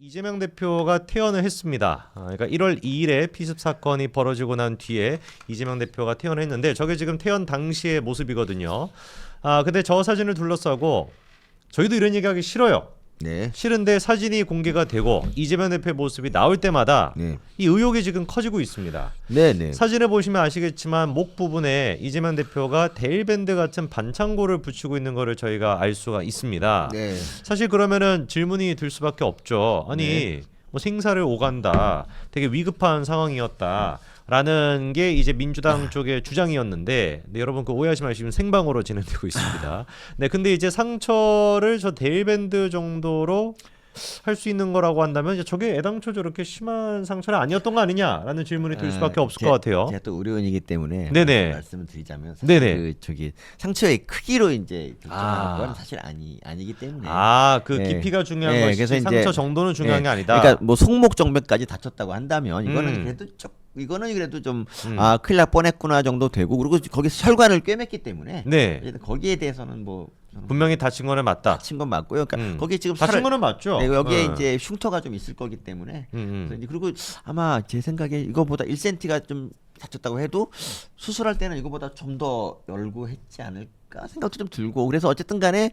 이재명 대표가 퇴원을 했습니다. 그러니까 1월 2일에 피습 사건이 벌어지고 난 뒤에 이재명 대표가 퇴원을 했는데 저게 지금 퇴원 당시의 모습이거든요. 근데 저 사진을 둘러싸고 저희도 이런 얘기하기 싫어요. 네. 싫은데 사진이 공개가 되고 이재명 대표의 모습이 나올 때마다 네. 이 의혹이 지금 커지고 있습니다. 네. 사진을 보시면 아시겠지만 목 부분에 이재명 대표가 데일밴드 같은 반창고를 붙이고 있는 거를 저희가 알 수가 있습니다. 네. 사실 그러면은 질문이 들 수밖에 없죠. 아니 네. 뭐 생사를 오간다, 되게 위급한 상황이었다라는 게 이제 민주당 쪽의 주장이었는데, 네, 여러분 그 오해하지 마시면 생방으로 진행되고 있습니다. 네, 근데 이제 상처를 저 데일밴드 정도로 할 수 있는 거라고 한다면 이제 저게 애당초 저렇게 심한 상처는 아니었던 거 아니냐라는 질문이 들 수밖에 없을 것 같아요. 제가 또 의료인이기 때문에 네네. 말씀을 드리자면 사실 네네. 그 저기 상처의 크기로 이제 결정하는 아. 건 사실 아니기 때문에. 그 네. 깊이가 중요한 네, 것이지 그래서 이제- 상처 정도는 중요한 게 아니다. 그러니까 뭐 손목 정맥까지 다쳤다고 한다면 이거는 음. 그래도 이거는 그래도 좀 음. 큰일 날 뻔했구나 정도 되고, 그리고 거기서 혈관을 꿰맸기 때문에 네, 어쨌든 거기에 대해서는 뭐 분명히 다친 거는 맞다. 다친 건 맞고요. 그러니까 거기 지금 다친 거는 맞죠. 네, 여기에 네. 이제 흉터가 좀 있을 거기 때문에. 음. 그래서 이제 그리고 아마 제 생각에 이거보다 1cm가 좀 다쳤다고 해도 수술할 때는 이거보다 좀 더 열고 했지 않을까 생각도 좀 들고, 그래서 어쨌든 간에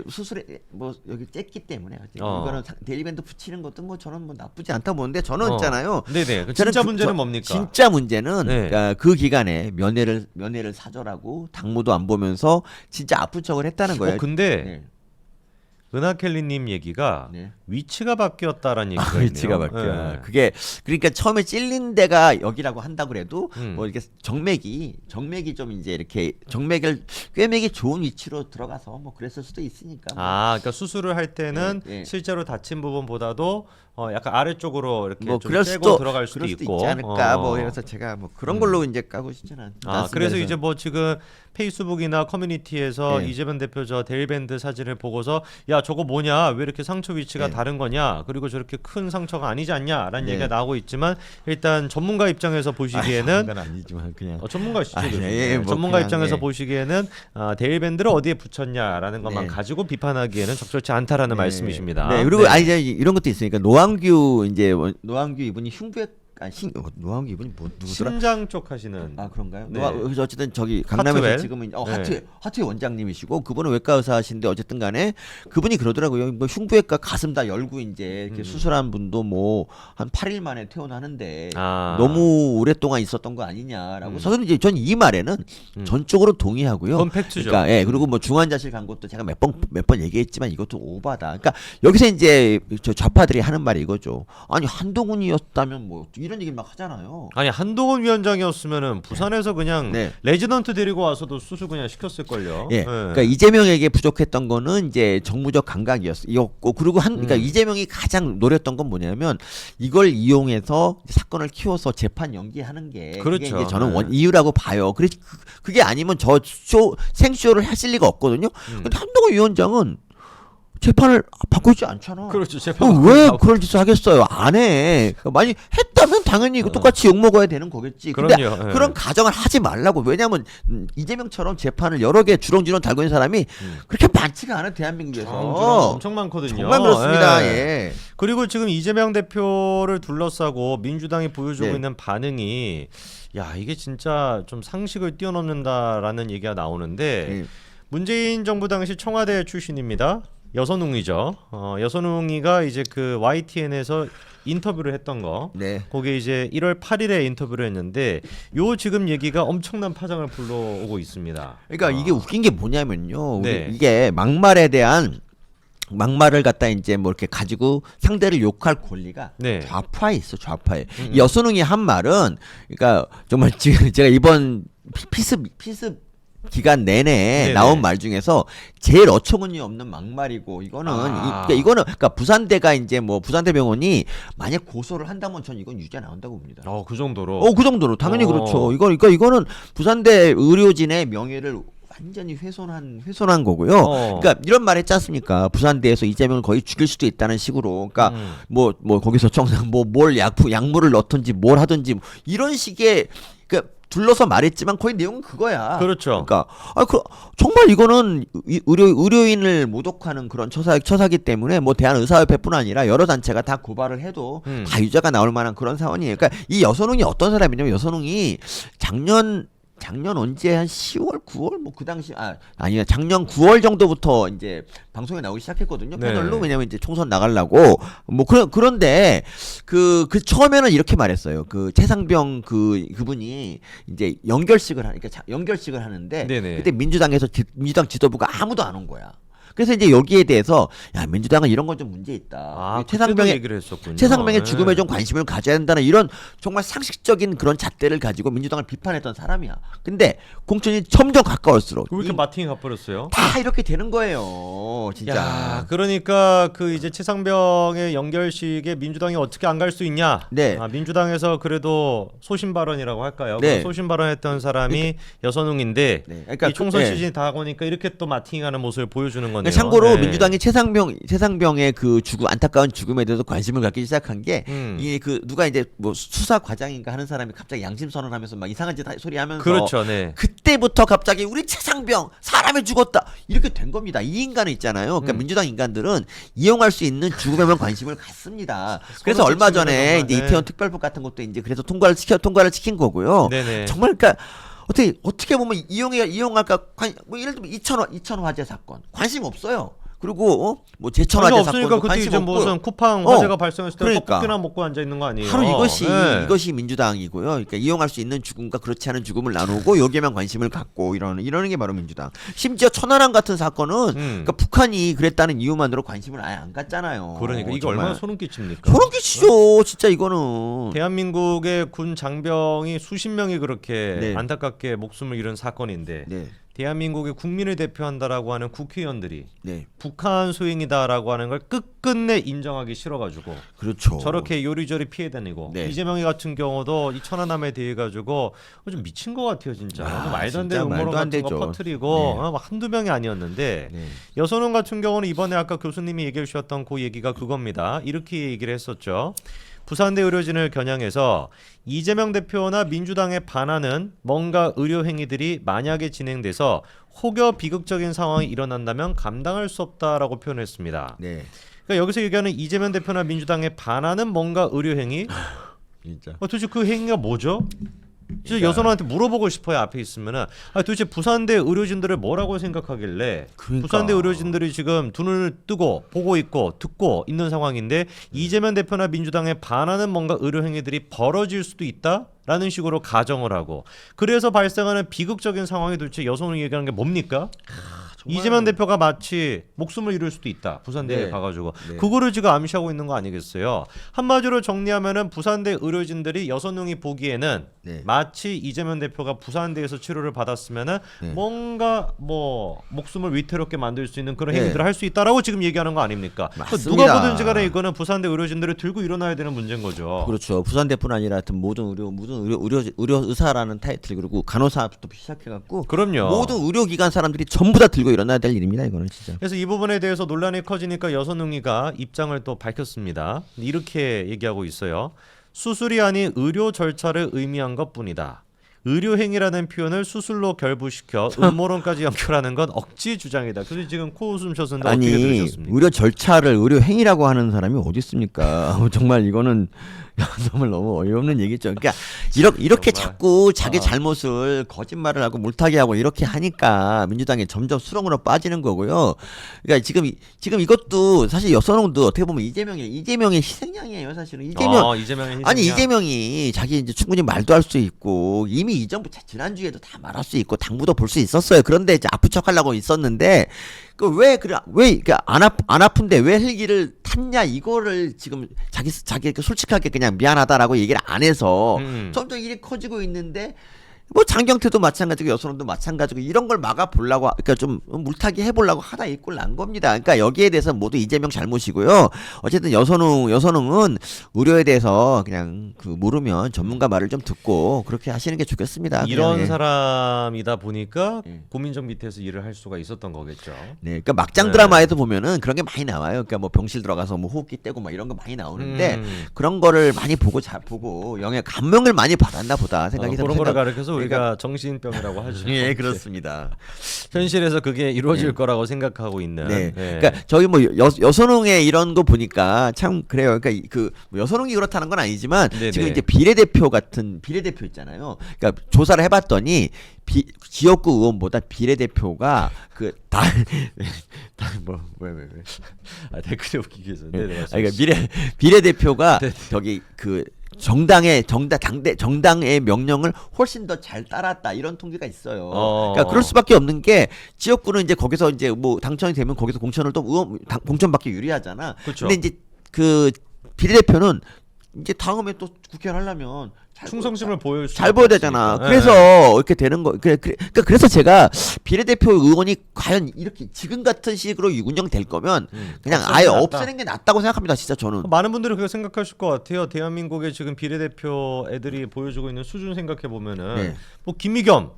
수술에 뭐 여기 쬐기 때문에 이거는 데일밴드 붙이는 것도 뭐 저는 뭐 나쁘지 않다 보는데, 저는 있잖아요. 네네. 그 저는 진짜 문제는 뭡니까? 진짜 문제는 네. 그 기간에 면회를 사절하고 당무도 안 보면서 진짜 아픈 척을 했다는 거예요. 근데 네. 은하켈리님 얘기가 네. 위치가 바뀌었다라는 얘기가 있네요. 위치가 바뀌어. 네. 그게 그러니까 처음에 찔린 데가 여기라고 한다 그래도 음. 뭐 이렇게 정맥이 좀 이제 이렇게 정맥을 꿰매기 좋은 위치로 들어가서 뭐 그랬을 수도 있으니까. 뭐. 그러니까 수술을 할 때는 네, 네. 실제로 다친 부분보다도 약간 아래쪽으로 이렇게 뭐 좀 그럴 떼고 수도 들어갈 수도 그럴 수도 있고. 있지 않을까. 뭐 그래서 제가 뭐 그런 걸로 이제 까고 싶지는 않습니다. 그래서 이제 뭐 지금 페이스북이나 커뮤니티에서 네. 이재명 대표 저 데일밴드 사진을 보고서 야 저거 뭐냐, 왜 이렇게 상처 위치가 네. 다른 거냐, 그리고 저렇게 큰 상처가 아니지 않냐라는 네. 얘기가 나오고 있지만, 일단 전문가 입장에서 보시기에는 건 아니지만 그냥 전문가시죠. 예, 뭐 전문가 그냥, 입장에서 예. 보시기에는 데일밴드를 어디에 붙였냐라는 것만 네. 가지고 비판하기에는 적절치 않다라는 말씀이십니다. 네, 그리고 이제 이런 것도 있으니까 노한규 이분이 흉부외 노한규 이분이 누구더라? 심장 쪽 하시는. 그런가요? 네. 그래서 어쨌든 저기 강남에서 하트웰? 지금은 네. 하트웰 원장님이시고, 그분은 외과 의사하신데 어쨌든 간에 그분이 그러더라고요. 뭐 흉부외과 가슴 다 열고 이제 이렇게 수술한 분도 뭐 한 8일 만에 퇴원하는데 너무 오랫동안 있었던 거 아니냐라고. 저는 이제 전 이 말에는 전적으로 동의하고요. 그건 팩트죠. 그러니까 그리고 뭐 중환자실 간 것도 제가 몇 번 얘기했지만 이것도 오바다. 그러니까 여기서 이제 저 좌파들이 하는 말이 이거죠. 아니 한동훈이었다면 뭐 이런 얘기 막 하잖아요. 아니 한동훈 위원장이었으면은 부산에서 그냥 네. 레지던트 데리고 와서도 수술 그냥 시켰을 걸요. 예, 그러니까 이재명에게 부족했던 거는 이제 정무적 감각이었고, 그리고 그러니까 이재명이 가장 노렸던 건 뭐냐면 이걸 이용해서 사건을 키워서 재판 연기하는 게 그게 그렇죠. 이제 저는 네. 이유라고 봐요. 그래서 그게 아니면 저 생쇼를 하실 리가 없거든요. 근데 한동훈 위원장은 재판을 받고 있지 않잖아. 그렇죠. 왜 그런 짓을 하겠어요? 안 해. 많이 했다면 당연히 이거 똑같이 욕 먹어야 되는 거겠지. 근데 그럼요. 예. 그런 가정을 하지 말라고. 왜냐하면 이재명처럼 재판을 여러 개 주렁주렁 달고 있는 사람이 그렇게 많지가 않아, 대한민국에서. 엄청 많거든요. 정말 그렇습니다. 예. 예. 그리고 지금 이재명 대표를 둘러싸고 민주당이 보여주고 네. 있는 반응이, 야 이게 진짜 좀 상식을 뛰어넘는다라는 얘기가 나오는데, 예. 문재인 정부 당시 청와대 출신입니다. 여선웅이죠. 여선웅이가 이제 그 YTN에서 인터뷰를 했던 거. 네. 거기에 이제 1월 8일에 인터뷰를 했는데, 요 지금 얘기가 엄청난 파장을 불러오고 있습니다. 그러니까 이게 웃긴 게 뭐냐면요. 네. 이게 막말을 갖다 이제 뭐 이렇게 가지고 상대를 욕할 권리가 네. 좌파에 있어, 좌파에. 이 여선웅이 한 말은, 그러니까 정말 지금 제가 이번 피습 기간 내내 네네. 나온 말 중에서 제일 어처구니 없는 막말이고, 이거는 그러니까 부산대가 이제 뭐 부산대병원이 만약 고소를 한다면 전 이건 유죄 나온다고 봅니다. 그 정도로. 그 정도로 당연히 그렇죠. 이거는 부산대 의료진의 명예를 완전히 훼손한 거고요. 그러니까 이런 말 했지 않습니까? 부산대에서 이재명을 거의 죽일 수도 있다는 식으로. 그러니까 뭐 거기서 뭘 약물을 넣든지 뭘 하든지 이런 식의, 그러니까 둘러서 말했지만 거의 내용은 그거야. 그렇죠. 그러니까 정말 이거는 의료인을 모독하는 그런 처사기 때문에 뭐 대한의사협회뿐 아니라 여러 단체가 다 고발을 해도 다 유죄가 나올 만한 그런 상황이에요. 그러니까 이 여선웅이 어떤 사람이냐면 여선웅이 작년 언제 한 10월, 9월 뭐 그 당시 아니야 작년 9월 정도부터 이제 방송에 나오기 시작했거든요. 네. 패널로 왜냐면 이제 총선 나가려고 뭐 그런데 그 처음에는 이렇게 말했어요. 그 최상병 그분이 이제 연결식을 하는데 네네. 그때 민주당 지도부가 아무도 안 온 거야. 그래서 이제 여기에 대해서 야 민주당은 이런 건 좀 문제 있다. 최상병의 얘기를 했었군요. 최상병의 네. 죽음에 좀 관심을 가져야 된다는 이런 정말 상식적인 그런 잣대를 가지고 민주당을 비판했던 사람이야. 근데 공천이 점점 가까울수록 왜 이렇게 마팅이 가버렸어요? 다 이렇게 되는 거예요. 진짜. 야, 그러니까 그 이제 최상병의 연결식에 민주당이 어떻게 안 갈 수 있냐? 네. 민주당에서 그래도 소신 발언이라고 할까요? 네. 소신 발언했던 사람이 여선웅인데 네. 그러니까 이 총선 네. 시즌이 다 오니까 이렇게 또 마팅하는 모습을 보여주는 거네요. 참고로 네. 민주당이 최상병의 그 안타까운 죽음에 대해서 관심을 갖기 시작한 게 이 그 누가 이제 뭐 수사 과장인가 하는 사람이 갑자기 양심 선언하면서 막 이상한 소리 하면서 그렇죠, 네. 그때부터 갑자기 우리 최상병 사람이 죽었다 이렇게 된 겁니다. 이 인간은 있잖아요. 그러니까 민주당 인간들은 이용할 수 있는 죽음에만 관심을 갖습니다. 그래서 얼마 전에 이제 이태원 특별법 같은 것도 이제 그래서 통과를 시킨 거고요. 네네. 정말 그러니까 어떻게 보면 이용할까 뭐 예를 들면 이천 화재 사건 관심 없어요. 그리고 뭐 제천 화재 없으니까 사건도 그때 관심 이제 없고 무슨 쿠팡 화재가 발생했을 때 그러니까. 떡볶이나 먹고 앉아 있는 거 아니에요? 바로 네. 이것이 민주당이고요. 그러니까 이용할 수 있는 죽음과 그렇지 않은 죽음을 나누고 여기에만 관심을 갖고 이러는 게 바로 민주당. 심지어 천안함 같은 사건은 그러니까 북한이 그랬다는 이유만으로 관심을 아예 안 갖잖아요. 그러니까 이게 정말. 얼마나 소름 끼칩니까? 소름 끼치죠. 진짜 이거는. 대한민국의 군 장병이 수십 명이 그렇게 네. 안타깝게 목숨을 잃은 사건인데 네. 대한민국의 국민을 대표한다라고 하는 국회의원들이 네. 북한 소행이다라고 하는 걸 끝끝내 인정하기 싫어가지고 그렇죠. 저렇게 요리조리 피해 다니고 네. 이재명이 같은 경우도 이 천안함에 대해 가지고 좀 미친 것 같아요 진짜. 말도 안 진짜 되는 음모론 말도 안 같은 거 되죠. 퍼뜨리고 네. 막 한두 명이 아니었는데 네. 여선웅 같은 경우는 이번에 아까 교수님이 얘기해 주셨던 그 얘기가 그겁니다. 이렇게 얘기를 했었죠. 부산대 의료진을 겨냥해서 이재명 대표나 민주당에 반하는 뭔가 의료 행위들이 만약에 진행돼서 혹여 비극적인 상황이 일어난다면 감당할 수 없다라고 표현했습니다. 네. 그러니까 여기서 얘기하는 이재명 대표나 민주당에 반하는 뭔가 의료 행위, 진짜. 도대체 그 행위가 뭐죠? 진짜 그러니까. 여선한테 물어보고 싶어요. 앞에 있으면은 도대체 부산대 의료진들을 뭐라고 생각하길래 그러니까. 부산대 의료진들이 지금 두 눈을 뜨고 보고 있고 듣고 있는 상황인데 이재명 대표나 민주당에 반하는 뭔가 의료 행위들이 벌어질 수도 있다라는 식으로 가정을 하고 그래서 발생하는 비극적인 상황이 도대체 여선이 얘기하는 게 뭡니까? 이재명 대표가 마치 목숨을 잃을 수도 있다. 부산대에 네. 가가지고 네. 그거를 지금 암시하고 있는 거 아니겠어요? 한마디로 정리하면은 부산대 의료진들이 여선웅이 보기에는 네. 마치 이재명 대표가 부산대에서 치료를 받았으면은 네. 뭔가 뭐 목숨을 위태롭게 만들 수 있는 그런 네. 행위들을 할 수 있다라고 지금 얘기하는 거 아닙니까? 맞습니다. 누가 보든지 간에 이거는 부산대 의료진들을 들고 일어나야 되는 문제인 거죠. 그렇죠. 부산대뿐 아니라 하여튼 모든 의료 의사라는 타이틀 그리고 간호사부터 시작해갖고 그럼요. 모든 의료기관 사람들이 전부 다 들고 일어나야 될 일입니다. 이거는 진짜. 그래서 이 부분에 대해서 논란이 커지니까 여선웅이가 입장을 또 밝혔습니다. 이렇게 얘기하고 있어요. 수술이 아닌 의료 절차를 의미한 것뿐이다. 의료행위라는 표현을 수술로 결부시켜 음모론까지 연결하는 건 억지 주장이다. 그래서 지금 코웃음 쳤는데 어떻게 들으셨습니까? 의료 절차를 의료행위라고 하는 사람이 어디 있습니까? 정말 이거는 정말 너무 어이없는 얘기죠. 그러니까 이렇게 정말. 자꾸 자기 잘못을 거짓말을 하고 물타기 하고 이렇게 하니까 민주당이 점점 수렁으로 빠지는 거고요. 그러니까 지금 이것도 사실 여선홍도 어떻게 보면 이재명의 희생양이에요. 사실은 이재명의 아니 희생양. 이재명이 자기 이제 충분히 말도 할 수 있고 이미 이전부 지난주에도 다 말할 수 있고 당부도 볼 수 있었어요. 그런데 이제 아픈 척하려고 있었는데 왜 안 아픈데 왜 헬기를 탔냐 이거를 지금 자기 솔직하게 그냥 미안하다라고 얘기를 안 해서 점점 일이 커지고 있는데 뭐 장경태도 마찬가지고 여선홍도 마찬가지고 이런 걸 막아보려고 그러니까 좀 물타기 해보려고 하다 이 꼴 난 겁니다. 그러니까 여기에 대해서 모두 이재명 잘못이고요. 어쨌든 여선홍은 의료에 대해서 그냥 모르면 전문가 말을 좀 듣고 그렇게 하시는 게 좋겠습니다. 이런 그냥, 예. 사람이다 보니까 고민정 밑에서 일을 할 수가 있었던 거겠죠. 네, 그러니까 막장 드라마에도 보면은 그런 게 많이 나와요. 그러니까 뭐 병실 들어가서 뭐 호흡기 떼고 막 이런 거 많이 나오는데 그런 거를 많이 보고 영향 감명을 많이 받았나 보다 생각이 그런 거를 가르쳐서 우리가 정신병이라고 하죠. 예, 그렇습니다. 현실에서 그게 이루어질 거라고 생각하고 있는. 네. 예. 그러니까 저희 뭐 여선홍의 이런 거 보니까 참 그래요. 그러니까 그 여선홍이 그렇다는 건 아니지만 네네. 지금 이제 비례대표 같은 비례대표 있잖아요. 그러니까 조사를 해봤더니 지역구 의원보다 비례대표가 왜 아, 댓글에 웃기게 해서. 네, 네, 그러니까 비례대표가 네. 저기 그 정당의 명령을 훨씬 더 잘 따랐다 이런 통계가 있어요. 그러니까 그럴 수밖에 없는 게 지역구는 이제 거기서 이제 뭐 당첨이 되면 거기서 공천을 또 공천받기 유리하잖아. 그렇죠. 근데 이제 그 비례대표는 이제 다음에 또 국회의원 하려면 충성심을 보여줄 잘 보여야 되잖아. 없으니까. 그래서 네. 이렇게 되는 거. 그러니까 그래서 제가 비례대표 의원이 과연 이렇게 지금 같은 식으로 운영될 거면 그냥 아예 낫다. 없애는 게 낫다고 생각합니다. 진짜 저는. 많은 분들이 그렇게 생각하실 것 같아요. 대한민국의 지금 비례대표 애들이 보여주고 있는 수준 생각해 보면은 네. 뭐 김미겸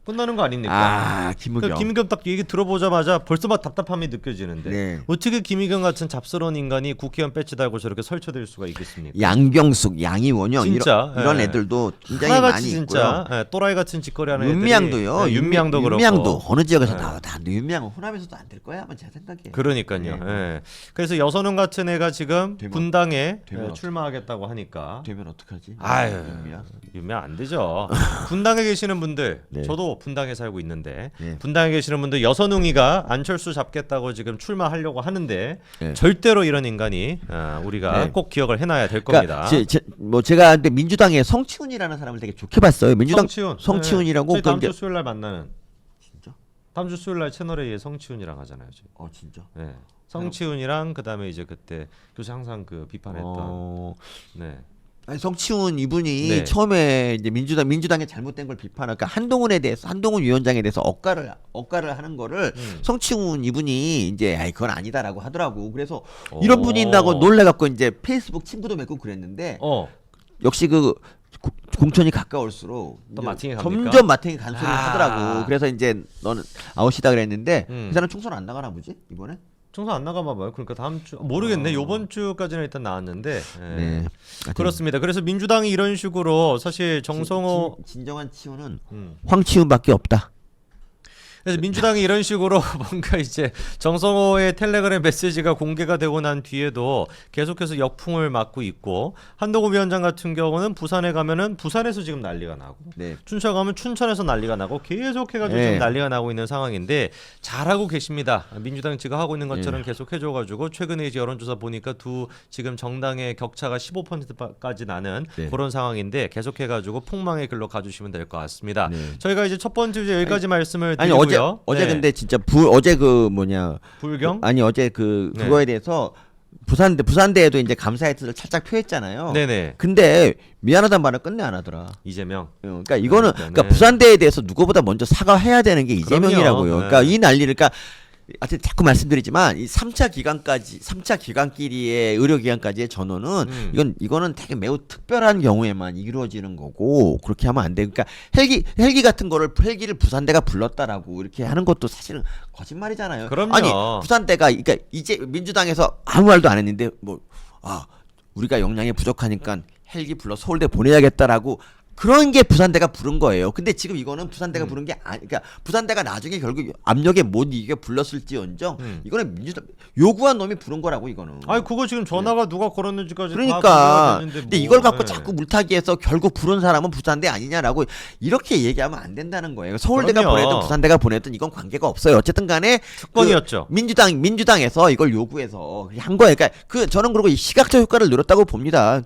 끝나는 거 아닙니까? 김우겸. 김미겸 딱 얘기 들어보자마자 벌써 막 답답함이 느껴지는데 네. 어떻게 김미겸 같은 잡스러운 인간이 국회의원 배지 달고 저렇게 설쳐될 수가 있겠습니까? 양병숙, 양이원영 진짜, 이런 예. 애들도 굉장히 하나같이 많이 진짜 있고요. 예, 또라이 같은 짓거리하는 윤미향도요. 애들이, 예, 윤미향도 그렇고 윤미향도 어느 지역에서 예. 나와도 안 돼. 윤미향은 호남에서도 안 될 거야 아마 제 생각에. 그러니까요. 네. 예. 그래서 여선웅 같은 애가 지금 되면- 분당에 되면 예, 출마하겠다고 하니까 되면 어떡하지? 아유, 윤미향. 유명 안 되죠. 분당에 계시는 분들, 네. 저도 분당에 살고 있는데 네. 분당에 계시는 분들 여선웅이가 안철수 잡겠다고 지금 출마하려고 하는데 네. 절대로 이런 인간이 우리가 네. 꼭 기억을 해놔야 될 겁니다. 그러니까 뭐 제가 근데 민주당의 성치훈이라는 사람을 되게 좋게 봤어요. 민주당 성치훈이라고 저희 다음 그 주 수요일 날 만나는. 진짜? 다음 주 수요일 날 채널 A에 성치훈이랑 하잖아요. 지금. 진짜? 네. 성치훈이랑 그다음에 이제 그때 교수 항상 그 비판했던. 네. 아니 성치훈 이분이 네. 처음에 이제 민주당의 잘못된 걸 비판하니까 그러니까 한동훈에 대해서 한동훈 위원장에 대해서 억가를 하는 거를 성치훈 이분이 이제 그건 아니다라고 하더라고. 그래서 이런 분이 있다고 놀래갖고 이제 페이스북 친구도 맺고 그랬는데 역시 그 공천이 가까울수록 또 이제 마팅이 갑니까? 점점 마팅이 간소리를 하더라고. 그래서 이제 너는 아웃이다 그랬는데 그 사람 총선 안 나가나 보지 이번에? 총선 안 나가봐 봐요. 그러니까 다음 주 모르겠네. 요번 주까지는 일단 나왔는데. 네. 그렇습니다. 그래서 민주당이 이런 식으로 사실 정성호 진정한 치훈은 음. 황치훈밖에 없다. 그래서 민주당이 이런 식으로 뭔가 이제 정성호의 텔레그램 메시지가 공개가 되고 난 뒤에도 계속해서 역풍을 맞고 있고 한동훈 위원장 같은 경우는 부산에 가면은 부산에서 지금 난리가 나고 네. 춘천 가면 춘천에서 난리가 나고 계속해가지고 네. 지금 난리가 나고 있는 상황인데 잘하고 계십니다. 민주당 지금 하고 있는 것처럼 계속 해줘가지고 최근에 이제 여론조사 보니까 두 지금 정당의 격차가 15%까지 나는 네. 그런 상황인데 계속해가지고 폭망의 길로 가주시면 될 것 같습니다. 네. 저희가 이제 첫 번째 주제 여기까지 말씀을 아니 드리고요. 어제 네. 근데 진짜 어제 그 뭐냐 불경? 아니 어제 네. 그거에 대해서 부산대에도 이제 감사의 뜻을 살짝 표했잖아요. 네네. 근데 미안하다는 말을 끝내 안 하더라. 이재명. 그러니까 이거는 그러니까, 그러니까 네. 부산대에 대해서 누구보다 먼저 사과해야 되는 게 이재명이라고요. 그럼요. 그러니까 네. 이 난리를 그러니까 하여튼 자꾸 말씀드리지만 이 3차 기간끼리의 의료기관까지의 전원은 이거는 되게 매우 특별한 경우에만 이루어지는 거고 그렇게 하면 안 돼. 그러니까 헬기 같은 거를 헬기를 부산대가 불렀다라고 이렇게 하는 것도 사실은 거짓말이잖아요. 그럼요. 아니 부산대가 그러니까 이제 민주당에서 아무 말도 안 했는데 우리가 역량이 부족하니까 헬기 불러 서울대 보내야겠다라고 그런 게 부산대가 부른 거예요. 근데 지금 이거는 부산대가 부른 게 그러니까 부산대가 나중에 결국 압력에 못 이겨 불렀을지언정 이거는 민주당 요구한 놈이 부른 거라고 이거는. 아니 그거 지금 전화가 누가 걸었는지까지 다 그러니까 분류가 됐는데 근데 뭐. 이걸 갖고 네. 자꾸 물타기해서 결국 부른 사람은 부산대 아니냐라고 이렇게 얘기하면 안 된다는 거예요. 서울대가 그럼요. 보내든 부산대가 보내든 이건 관계가 없어요. 어쨌든 간에 특권이었죠. 그 민주당에서 이걸 요구해서 한 거예요. 그러니까 저는 그리고 이 시각적 효과를 누렸다고 봅니다.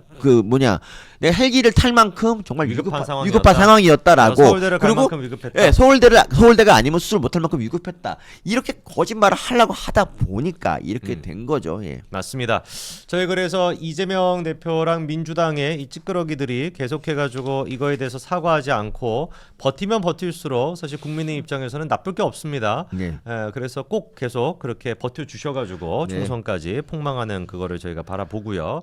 내가 헬기를 탈 만큼 정말 위급한 위급한 상황이었다라고. 서울대를 갈 그리고 만큼 위급했다. 예, 서울대가 아니면 수술 못할 만큼 위급했다. 이렇게 거짓말을 하려고 하다 보니까 이렇게 된 거죠. 예. 맞습니다. 저희 그래서 이재명 대표랑 민주당의 이 찌끄러기들이 계속해가지고 이거에 대해서 사과하지 않고 버티면 버틸수록 사실 국민의 입장에서는 나쁠 게 없습니다. 네. 그래서 꼭 계속 그렇게 버텨주셔가지고 네. 총선까지 폭망하는 그거를 저희가 바라보고요.